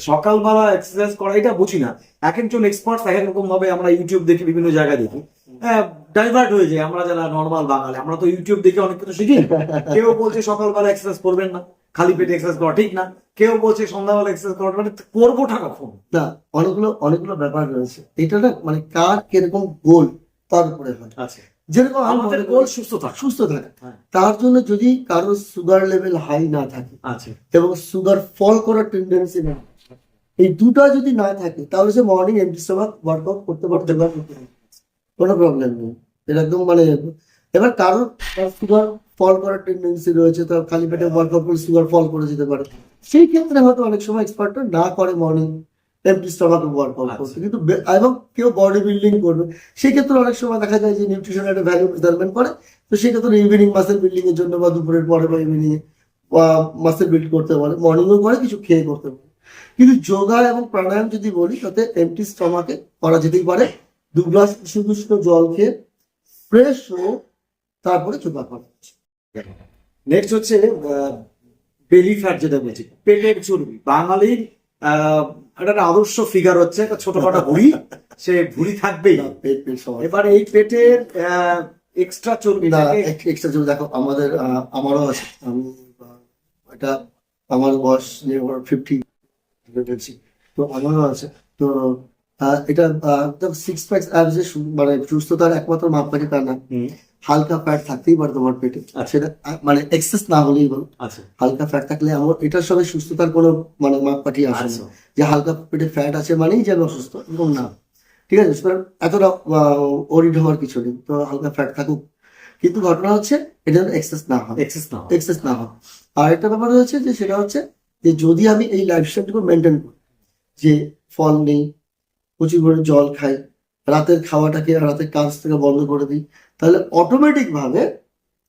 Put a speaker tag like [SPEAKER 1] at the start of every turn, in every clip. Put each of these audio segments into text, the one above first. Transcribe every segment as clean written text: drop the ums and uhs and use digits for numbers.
[SPEAKER 1] সকালবেলা এক্সারসাইজ করা এটা বুঝি না, এক একজন এক্সপার্ট এক এক রকম ভাবে। আমরা ইউটিউব দেখি, বিভিন্ন জায়গায় দেখি, ডাইভার্ট হয়ে যায়। আমরা যারা নর্মাল বাঙালি, আমরা তো ইউটিউব দেখে অনেক কিছু শিখি। কেউ বলছে সকালবেলা এক্সারসাইজ করবেন না, খালি পেটে এক্সারসাইজ করা ঠিক না। কেউ বলছে সন্ধ্যাবেলা এক্সারসাইজ করা, মানে করবোটা কখন?
[SPEAKER 2] না, অনেকগুলো ব্যাপার রয়েছে। এটা না মানে কার কিরকম গোল তার উপরে হয়।
[SPEAKER 1] আচ্ছা,
[SPEAKER 2] যেরকম
[SPEAKER 1] আমাদের গোল সুস্থ থাকা।
[SPEAKER 2] সুস্থ থাকে, তার জন্য যদি কারো সুগার লেভেল হাই না থাকে
[SPEAKER 1] আচ্ছা,
[SPEAKER 2] এবং সুগার ফল করার টেন্ডেন্সি না, এই দুটা যদি না থাকে, তাহলে সে মর্নিং এমটি স্টমাক ওয়ার্কআউট করতে পারে, কোনো প্রবলেম নেই। এটা একদম মানে, এবার কারোর সুগার ফল করার টেন্ডেন্সি রয়েছে, তার খালি পেটে ওয়ার্কআউট করে সুগার ফল করে যেতে পারে। সেই ক্ষেত্রে হয়তো অনেক সময় এক্সপার্টরা না করে মর্নিং এমটি স্টমাকে ওয়ার্কআউট করতে। কিন্তু এবং কেউ বডি বিল্ডিং করবে, সেই ক্ষেত্রে অনেক সময় দেখা যায় যে নিউট্রিশন একটা ভ্যালু মেজারমেন্ট করে, তো সেই ক্ষেত্রে ইভিনিং মাসেল বিল্ডিং এর জন্য বা দুপুরের পরে বা ইভিনিং এ মাসেল বিল্ড করতে পারে, মর্নিংও করে কিছু খেয়ে করতে পারে। কিন্তু যোগা এবং প্রাণায়াম যদি বলি, তাতে এমটি স্টমাকে করা যেতেই পারে। 2 গ্লাস উষ্ণ জল খেয়ে ফ্রেশ হয়ে তারপরে যোগা করা।
[SPEAKER 1] নেক্সট হচ্ছে বেলি ফ্যাট, যেটা বলছি পেটের চর্বি। বাঙালির একটা আদর্শ ফিগার হচ্ছে একটা ছোটখাটো ভুঁড়ি, সে ভুঁড়ি থাকবেই। এবার এই পেটের এক্সট্রা চর্বি,
[SPEAKER 2] এক্সট্রা চর্বি দেখো আমাদের, আমারও আছে। আমি এটা আমার বয়স 50, তো আমারও আছে। তো এটা সিক্স প্যাক মানে সুস্থতার একমাত্র মাপকাঠি তা না। হালকা ফ্যাট থাকতেই পারে তোমার পেটে, সেটা মানে এক্সেস না হলেই বলো। হালকা ফ্যাট থাকলে আমার এটার সঙ্গে সুস্থতার কোনো মানে মাপকাঠি আসে না, যে হালকা পেটে ফ্যাট আছে মানেই যে আমি অসুস্থ, এরকম না। ঠিক আছে, সুতরাং এতটা ওরিড হওয়ার কিছু নেই। তো হালকা ফ্যাট থাকুক, কিন্তু ঘটনা হচ্ছে এটা এক্সেস না হয়, এক্সেস না হয়। আর একটা ব্যাপার হচ্ছে যে সেটা হচ্ছে যে যদি আমি এই লাইফস্টাইলটুকু মেনটেন করি, যে ফল নেই, প্রচুর করে জল খাই, রাতের খাওয়াটাকে রাতের কাজ থেকে বন্ধ করে দিই, তাহলে অটোমেটিক ভাবে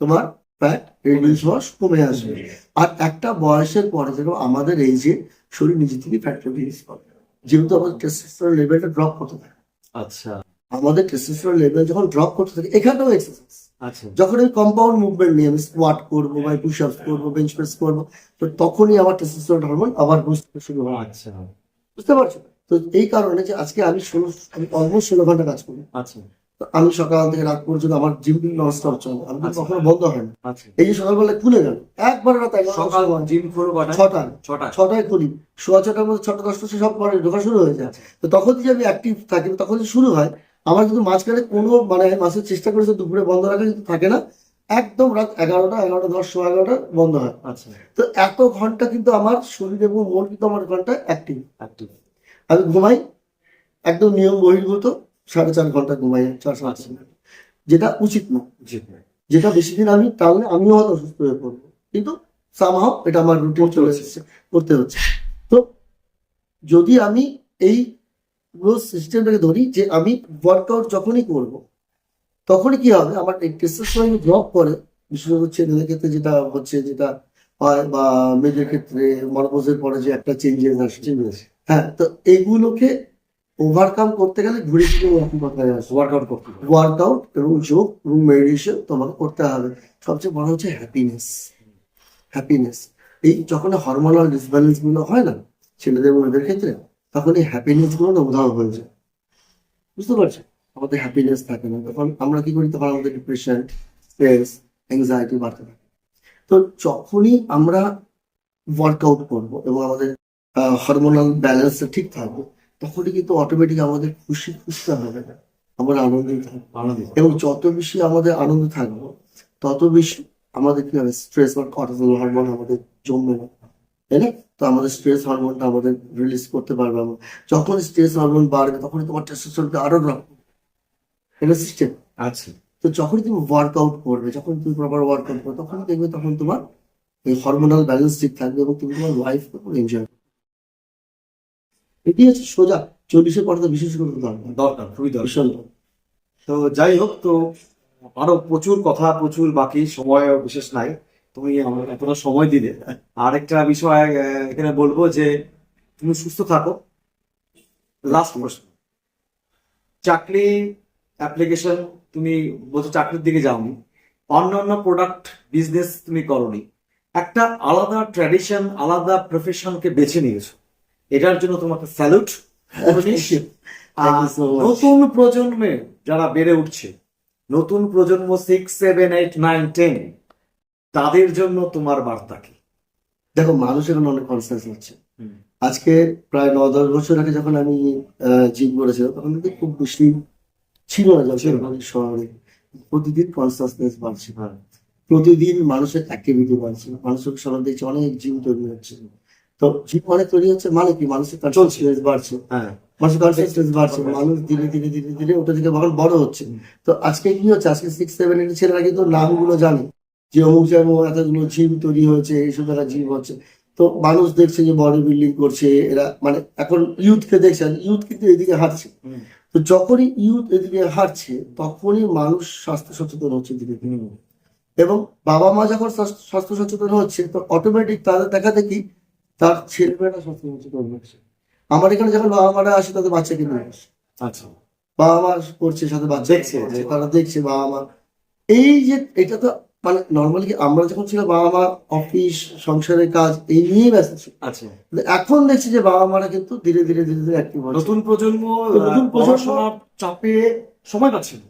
[SPEAKER 2] তোমার ফ্যাট রিডিউস হওয়া কমে আসবে। আর একটা বয়সের পরে, যেরকম আমাদের এই যে শরীর নিজে থেকে ফ্যাট রিডিউস করে, যেহেতু আমাদের টেস্টোস্টেরন লেভেলটা ড্রপ করতে থাকে।
[SPEAKER 1] আচ্ছা,
[SPEAKER 2] আমাদের টেস্টোস্টেরন লেভেল যখন ড্রপ করতে থাকে, এখানেও এক্সারসাইজ।
[SPEAKER 1] আচ্ছা,
[SPEAKER 2] যখন আমি কম্পাউন্ড মুভমেন্ট নিয়ে আমি স্কোয়াট করবো বা পুশ আপস করবো, বেঞ্চ প্রেস করবো, তো তখনই আমার টেস্টোস্টেরন হরমোন আবার বুস্ট শুরু হয়।
[SPEAKER 1] আচ্ছা,
[SPEAKER 2] বুঝতে পারছো? তো এই কারণে যে আজকে আমি অলমোস্ট 16 ঘন্টা কাজ করি।
[SPEAKER 1] আচ্ছা,
[SPEAKER 2] আমি সকাল থেকে রাত পর্যন্ত আমার জিম ননস্টপ চলে, আমি কখনো বন্ধ হয় না।
[SPEAKER 1] আচ্ছা।
[SPEAKER 2] এই যে সকালবেলা খুলে গেল, একবার রাত 11
[SPEAKER 1] সকাল জিম খুলো
[SPEAKER 2] ছটায় খুলি, 6:30টার মধ্যে 6টা 10টা সব পরে ঢোকা শুরু হয়ে যায়। তো তখন যে আমি অ্যাক্টিভ থাকি, তখন যে শুরু হয় আমার, কিন্তু মাঝখানে কোনো মানে মাসের চেষ্টা করেছে দুপুরে বন্ধ রাখা, কিন্তু থাকে না। একদম রাত 11টা 10, 11:30 বন্ধ হয়।
[SPEAKER 1] আচ্ছা,
[SPEAKER 2] তো এত ঘন্টা কিন্তু আমার শরীর এবং মন কিন্তু আমার ঘন্টা অ্যাক্টিভ। আমি ঘুমাই একদম নিয়ম বহির্ভূত, 4.5 ঘন্টা ঘুমাই, 4-5 ঘন্টা, যেটা উচিত না। যেটা বেশি দিন আমি, তাহলে আমিও হয়তো অসুস্থ হয়ে পড়বো, কিন্তু সামহাও এটা আমার রুটিন চলে এসেছে, করতে হচ্ছে। তো যদি আমি এই পুরো সিস্টেমটাকে ধরি, যে আমি ওয়ার্কআউট যখনই করব, তখনই কি হবে, আমার এই টেস্টোস্টেরন ড্রপ করে, বিশেষত ছেলেদের ক্ষেত্রে যেটা হচ্ছে, যেটা হয়, বা মেয়েদের ক্ষেত্রে মনোপজের পরে যে একটা চেঞ্জেস আসে। হ্যাঁ, তো এইগুলোকে ওভারকাম করতে গেলে ঘুরে ফিরে একই কথায় আসে, ওয়ার্কআউট এবং যোগ এবং মেডিটেশন তোমাকে করতে হবে। সবচেয়ে বড় হচ্ছে হ্যাপিনেস। এই যখন হরমোনাল ডিসব্যালেন্স গুলো হয় না ছেলেদের মেয়েদের ক্ষেত্রে, তখন এই হ্যাপিনেস গুলো না উধাও হয়ে যায়। বুঝতে পারছো? আমাদের হ্যাপিনেস থাকে না, তখন আমরা কি করি, তখন আমাদের ডিপ্রেশন, স্ট্রেস, অ্যাংজাইটি বাড়তে থাকে। তো যখনই আমরা ওয়ার্কআউট করবো এবং আমাদের হরমোনাল ব্যালেন্সটা ঠিক থাকবে, তখনই কিন্তু অটোমেটিক আমাদের খুশিটা হবে না, আমরা আনন্দিত থাকবো। এবং যত বেশি আমাদের আনন্দ থাকবো, তত বেশি আমাদের কি হবে, স্ট্রেস বা কর্টিসল হরমোন আমাদের জমবে না, তাই না? তো আমাদের স্ট্রেস হরমোনটা আমাদের রিলিজ করতে পারবে আমরা। যখন স্ট্রেস হরমোন বাড়বে, তখনই তোমার টেস্টোস্টেরনটা আরো ড্রপ করবে। এটা সিস্টেম।
[SPEAKER 1] আচ্ছা,
[SPEAKER 2] তো যখনই তুমি ওয়ার্কআউট করবে, যখন তুমি প্রপার ওয়ার্কআউট করবে, তখনই দেখবে তখন তোমার এই হরমোনাল ব্যালেন্স ঠিক থাকবে এবং তুমি তোমার লাইফ এনজয় করবে। এটি হচ্ছে সোজা 40-এর পরে তো বিশেষ করে
[SPEAKER 1] দরকার, খুবই
[SPEAKER 2] ভীষণ।
[SPEAKER 1] তো যাই হোক, তো আরো প্রচুর কথা, প্রচুর বাকি, সময় বিশেষ নাই, তুমি আমার এতটা সময় দিলে। আরেকটা বিষয় এখানে বলবো যে তুমি সুস্থ থাকো। লাস্ট প্রশ্ন, চাকরি অ্যাপ্লিকেশন, তুমি বলছো চাকরির দিকে যাওনি, অন্যান্য প্রোডাক্ট বিজনেস তুমি করনি, একটা আলাদা ট্র্যাডিশন, আলাদা প্রফেশনকে বেছে নিয়েছো, এটার জন্য তোমাকে salute.
[SPEAKER 2] Thank you so much.
[SPEAKER 1] নতুন প্রজন্মের যারা বেড়ে উঠছে, নতুন প্রজন্ম 6, 7, 8, 9, 10, তাদের জন্য তোমার বার্তা কি?
[SPEAKER 2] দেখো, মানুষ এখন অনেক কনসিয়াস হচ্ছে। আজকে প্রায় 9-10 বছর আগে যখন আমি জিম করেছিলাম, তখন কিন্তু খুব বেশি ছিল না জলপাইগুড়ি শহরে। প্রতিদিন কনসিয়াসনেস বাড়ছে, প্রতিদিন মানুষের অ্যাক্টিভিটি বাড়ছে, মানুষের সবাই দেখছি অনেক জিম তৈরি হচ্ছে। তো জিম অনেক তৈরি হচ্ছে মানে কি, মানুষের কনসিয়াসনেস বাড়ছে,
[SPEAKER 1] হ্যাঁ,
[SPEAKER 2] মানুষের কনসিয়াসনেস বাড়ছে, মানুষ ধীরে ধীরে ধীরে ধীরে ওটা থেকে এখন বড় হচ্ছে। তো আজকে কি হচ্ছে, আজকে 6, 7 এর ছেলেরা কিন্তু নামগুলো জানে যে অমুক জায়গায় এতগুলো জিম তৈরি হয়েছে, এইসব জায়গায় জিম হচ্ছে। তো মানুষ দেখছে যে বডি বিল্ডিং করছে এরা, মানে এখন ইউথকে দেখছে, ইউথ কিন্তু এদিকে হাঁটছে। তো যখনই ইউথ এদিকে হাঁটছে তখনই মানুষ স্বাস্থ্য সচেতন হচ্ছে ধীরে ধীরে। এবং বাবা মা যখন স্বাস্থ্য সচেতন হচ্ছে, তো অটোমেটিক তাদের দেখা দেখি তার ছেলেমেয়েরা স্বাস্থ্য সচেতন হচ্ছে। আমার এখানে যখন বাবা মারা আসে তাদের বাচ্চাকে নিয়ে আসে,
[SPEAKER 1] আচ্ছা,
[SPEAKER 2] বাবা মা করছে সাথে বাচ্চা
[SPEAKER 1] দেখছে,
[SPEAKER 2] করছে, তারা দেখছে বাবা মা। এই যে এটা তো মানে নর্মালি আমরা যখন ছিল বাবা মা অফিস সংসারের কাজ এই নিয়েই ব্যস্ত ছিল।
[SPEAKER 1] আচ্ছা।
[SPEAKER 2] কিন্তু এখন দেখছি যে বাবা মারা কিন্তু ধীরে ধীরে ধীরে ধীরে অ্যাক্টিভ হচ্ছে।
[SPEAKER 1] নতুন প্রজন্ম
[SPEAKER 2] নতুন প্রজন্ম-
[SPEAKER 1] পড়াশোনার চাপে সময় পাচ্ছে না,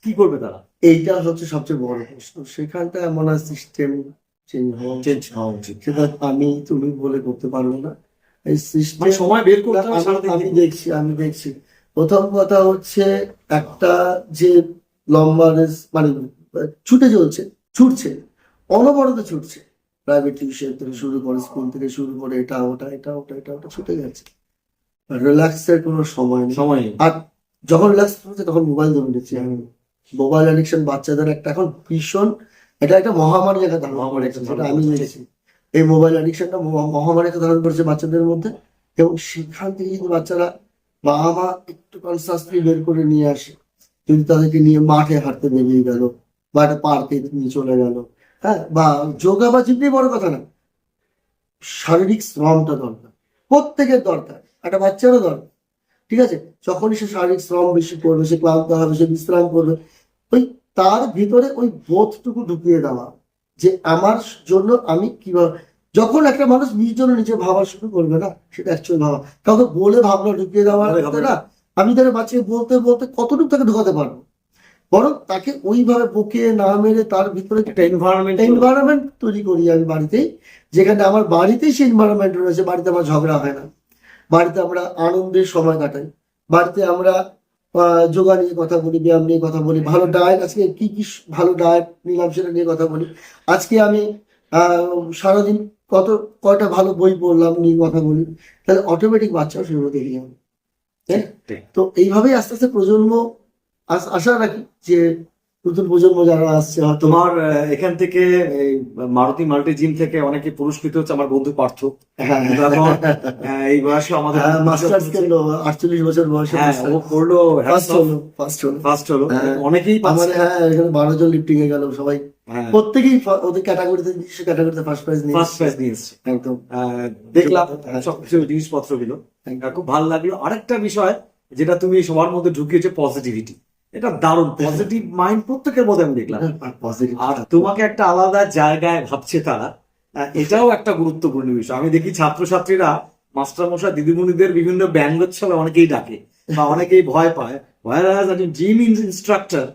[SPEAKER 1] কি করবে তারা?
[SPEAKER 2] এইটা হচ্ছে সবচেয়ে বড় প্রশ্ন। সেখানটা এমন সিস্টেম চেঞ্জ হওয়া উচিত।
[SPEAKER 1] চেঞ্জ হওয়া উচিত।
[SPEAKER 2] সেটা আমি তুমি বলে করতে পারবো না। এই সিস্টেম
[SPEAKER 1] মানে সময় বের করতে হবে সারাদিন
[SPEAKER 2] আমি
[SPEAKER 1] থেকে।
[SPEAKER 2] দেখছি প্রথম কথা হচ্ছে একটা যে লম্বা রেস মানে ছুটছে অনবরত ছুটছে, প্রাইভেট টিউশন থেকে শুরু করে স্কুল থেকে শুরু করে এটা ওটা ছুটে যাচ্ছে, রিল্যাক্সের কোনো সময় নেই।
[SPEAKER 1] সময় নেই।
[SPEAKER 2] আর যখন রিল্যাক্স হচ্ছে তখন মোবাইল ধরে নিচ্ছে। মোবাইল অ্যাডিকশন বাচ্চাদের একটা ভীষণ, এটা একটা মহামারী একটা ধারণ
[SPEAKER 1] মহামারী
[SPEAKER 2] করেছে,
[SPEAKER 1] একটা
[SPEAKER 2] সেটা
[SPEAKER 1] ধারণ
[SPEAKER 2] আমি
[SPEAKER 1] করেছে।
[SPEAKER 2] দেখেছি। এই মোবাইল অ্যাডিকশনটা মহামারী একটা ধারণ করেছে বাচ্চাদের মধ্যে। এবং সেখান থেকে যদি বাচ্চারা বাবা মা একটু কনসাসলি বের করে নিয়ে আসে, যদি তাদেরকে নিয়ে মাঠে হাঁটতে বেরিয়ে গেল বা একটা পার্কে নিয়ে চলে গেল, হ্যাঁ, বা যোগা বা জিম নিয়ে বড় কথা না, শারীরিক শ্রমটা দরকার, প্রত্যেকের দরকার, একটা বাচ্চারও দরকার। ঠিক আছে, যখনই সে শারীরিক শ্রম বেশি করবে, সে ক্লান্ত হবে, সে বিশ্রাম করবে, ওই তার ভিতরে ওই বোধটুকু ঢুকিয়ে দেওয়া যে আমার জন্য আমি কিভাবে, যখন একটা মানুষ নিজের জন্য নিজে ভাবা শুরু করবে না, সেটা অ্যাকচুয়ালি ভাবা, কাউকে বলে ভাবনা ঢুকিয়ে দেওয়া
[SPEAKER 1] বলে ভাবনা।
[SPEAKER 2] না। আমি তার বাচ্চাকে বলতে বলতে কতটুকু তাকে ঢুকাতে পারবো, বরং তাকে ওইভাবে বকিয়ে না মেরে তার ভিতরে
[SPEAKER 1] একটা
[SPEAKER 2] এনভায়রনমেন্ট তৈরি করি আমি বাড়িতেই, যেখানে আমার বাড়িতেই সেই এনভায়রনমেন্ট রয়েছে। বাড়িতে আমার ঝগড়া হয় না, বাড়িতে আমরা আনন্দের সময় কাটাই, বাড়িতে আমরা যোগা নিয়ে কথা বলি, ব্যায়াম নিয়ে কথা বলি, ভালো ডায়েট, আজকে কি কি ভালো ডায়েট নিলাম সেটা নিয়ে কথা বলি, আজকে আমি সারাদিন কয়টা ভালো বই পড়লাম নিয়ে কথা বলি। তাহলে অটোমেটিক বাচ্চাও সেগুলো দেখে যাবে। তাই না? তো এইভাবেই আস্তে আস্তে প্রজন্ম আশা রাখি যে নতুন প্রজন্ম যারা আসছে হয়তো।
[SPEAKER 1] তোমার এখান থেকে এই মারুতি মাল্টি জিম থেকে অনেকে পুরস্কৃত হচ্ছে। আমার বন্ধু পার্থ
[SPEAKER 2] হ্যাঁ,
[SPEAKER 1] কিন্তু এখন এই বয়সে আমাদের
[SPEAKER 2] মাস্টার্স করলো 48 বছর বয়সে,
[SPEAKER 1] হ্যাঁ, ও করলো
[SPEAKER 2] ফার্স্ট হলো।
[SPEAKER 1] হ্যাঁ, অনেকেই পাচ্ছে।
[SPEAKER 2] আমাদের এখানে 12 জন লিফটিং এ গেল, সবাই
[SPEAKER 1] হ্যাঁ,
[SPEAKER 2] প্রত্যেকেই ওদের ক্যাটাগরিতে ফার্স্ট প্রাইজ নিয়ে
[SPEAKER 1] ফার্স্ট প্রাইজ নিয়ে এসছে।
[SPEAKER 2] একদম।
[SPEAKER 1] দেখলাম
[SPEAKER 2] হ্যাঁ।
[SPEAKER 1] সবকিছু জিনিসপত্রগুলো,
[SPEAKER 2] একদম।
[SPEAKER 1] খুব ভালো লাগলো। আরেকটা বিষয় যেটা তুমি সবার মধ্যে ঢুকিয়েছো, পজিটিভিটি। এটা দারুণ, পজিটিভ মাইন্ড প্রত্যেকের মধ্যে আমি দেখলাম।
[SPEAKER 2] পজিটিভ।
[SPEAKER 1] আর তোমাকে একটা আলাদা জায়গায় ভাবছে তারা, এটাও একটা গুরুত্বপূর্ণ বিষয়। আমি দেখি ছাত্রছাত্রীরা মাস্টারমশাই দিদিমণিদের বিভিন্ন ব্যঙ্গোৎসবে অনেকেই ডাকে বা অনেকেই ভয় পায়, জিম ইনস্ট্রাক্টর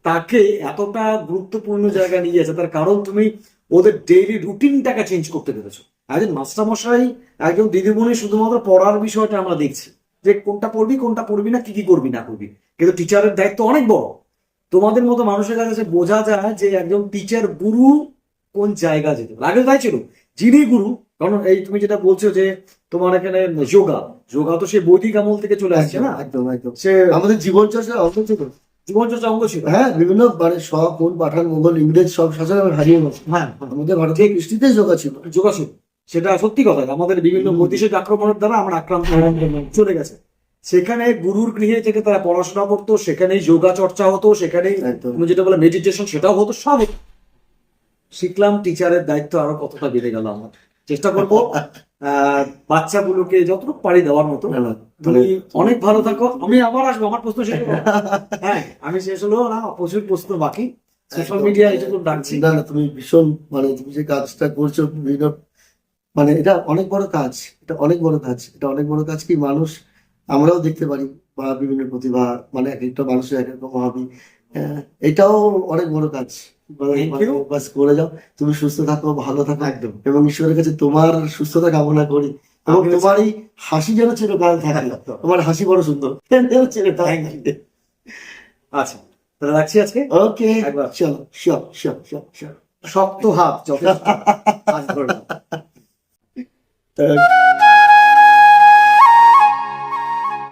[SPEAKER 1] তাকে এতটা গুরুত্বপূর্ণ জায়গায় নিয়ে যাচ্ছে, তার কারণ তুমি ওদের ডেইলি রুটিনটাকে চেঞ্জ করতে পেরেছো। একজন মাস্টারমশাই, একজন দিদিমণি শুধুমাত্র পড়ার বিষয়টা আমরা দেখছি যে কোনটা পড়বি কোনটা পড়বি না, কি কি করবি না করবি, কিন্তু টিচারের দায়িত্ব অনেক বড়। তোমাদের মতো মানুষের কাছে বোঝা যায় যে একজন টিচার গুরু কোন জায়গা যেতে পারে। আগে তাই ছিল, যিনি গুরু, কারণ এই তুমি যেটা বলছো যে তোমার এখানে যোগা তো সে বৈদিক আমল থেকে চলে আসছে না,
[SPEAKER 2] একদম একদম।
[SPEAKER 1] সে
[SPEAKER 2] আমাদের জীবন চর্চার অঙ্গ ছিল,
[SPEAKER 1] জীবনচর্চা অঙ্গ ছিল।
[SPEAKER 2] হ্যাঁ, বিভিন্ন মানে সব কোন পাঠান মোগল ইংরেজ সব শাসন আমরা হারিয়ে গেছি।
[SPEAKER 1] হ্যাঁ,
[SPEAKER 2] আমাদের ভারতীয় কৃষ্টিতেই যোগা ছিল।
[SPEAKER 1] যোগা ছিল, সেটা সত্যি কথা। আমাদের বিভিন্ন বৈদেশিক আক্রমণের দ্বারা আমরা আক্রান্ত চলে গেছে। সেখানে গুরুর গৃহে থেকে তারা পড়াশোনা করতো, সেখানেই যোগা চর্চা হতো, সেখানেই
[SPEAKER 2] একদম।
[SPEAKER 1] তুমি যেটা বলে মেডিটেশন সেটাও হতো, সব হতো। শিখলাম টিচারের দায়িত্ব আরো কতটা বেড়ে গেল। আমার চেষ্টা করবো বাচ্চাগুলোকে যতটুকু পারি দেওয়ার মতো।
[SPEAKER 2] না, না,
[SPEAKER 1] তুমি অনেক ভালো থাকো, আমি আবার আসবো, আমার প্রশ্ন শেষ হলো। হ্যাঁ, আমি শেষ হলো না, প্রচুর প্রশ্ন বাকি। সোশ্যাল মিডিয়া এটুকু ডাকছি।
[SPEAKER 2] না, তুমি ভীষণ মানে তুমি যে কাজটা করছো বিভিন্ন মানে এটা অনেক বড় কাজ, এটা অনেক বড় কাজ, এটা অনেক বড় কাজ কি মানুষ আমরাও দেখতে পারি, বা বিভিন্ন প্রতিভা, মানে এক একটা মানুষের এক এক রকম হবি। এটাও অনেক বড় কাজ।
[SPEAKER 1] Thank you.
[SPEAKER 2] বাস করে যাও, তুমি সুস্থ থাকো, ভালো থাকো,
[SPEAKER 1] একদম।
[SPEAKER 2] এবং ঈশ্বরের কাছে তোমার সুস্থতা কামনা করি, এবং
[SPEAKER 1] আমিও
[SPEAKER 2] তোমার এই হাসি যেন চিরকাল থাকে।
[SPEAKER 1] একদম।
[SPEAKER 2] তোমার হাসি বড় সুন্দর, চিরকাল
[SPEAKER 1] Thank
[SPEAKER 2] থাকে।
[SPEAKER 1] আচ্ছা, তাহলে রাখছি আজকে।
[SPEAKER 2] ওকে,
[SPEAKER 1] একবার।
[SPEAKER 2] চলো, শিওর শিওর শিওর শিওর।
[SPEAKER 1] শক্ত হাত যথেষ্ট, আজ ধরলাম।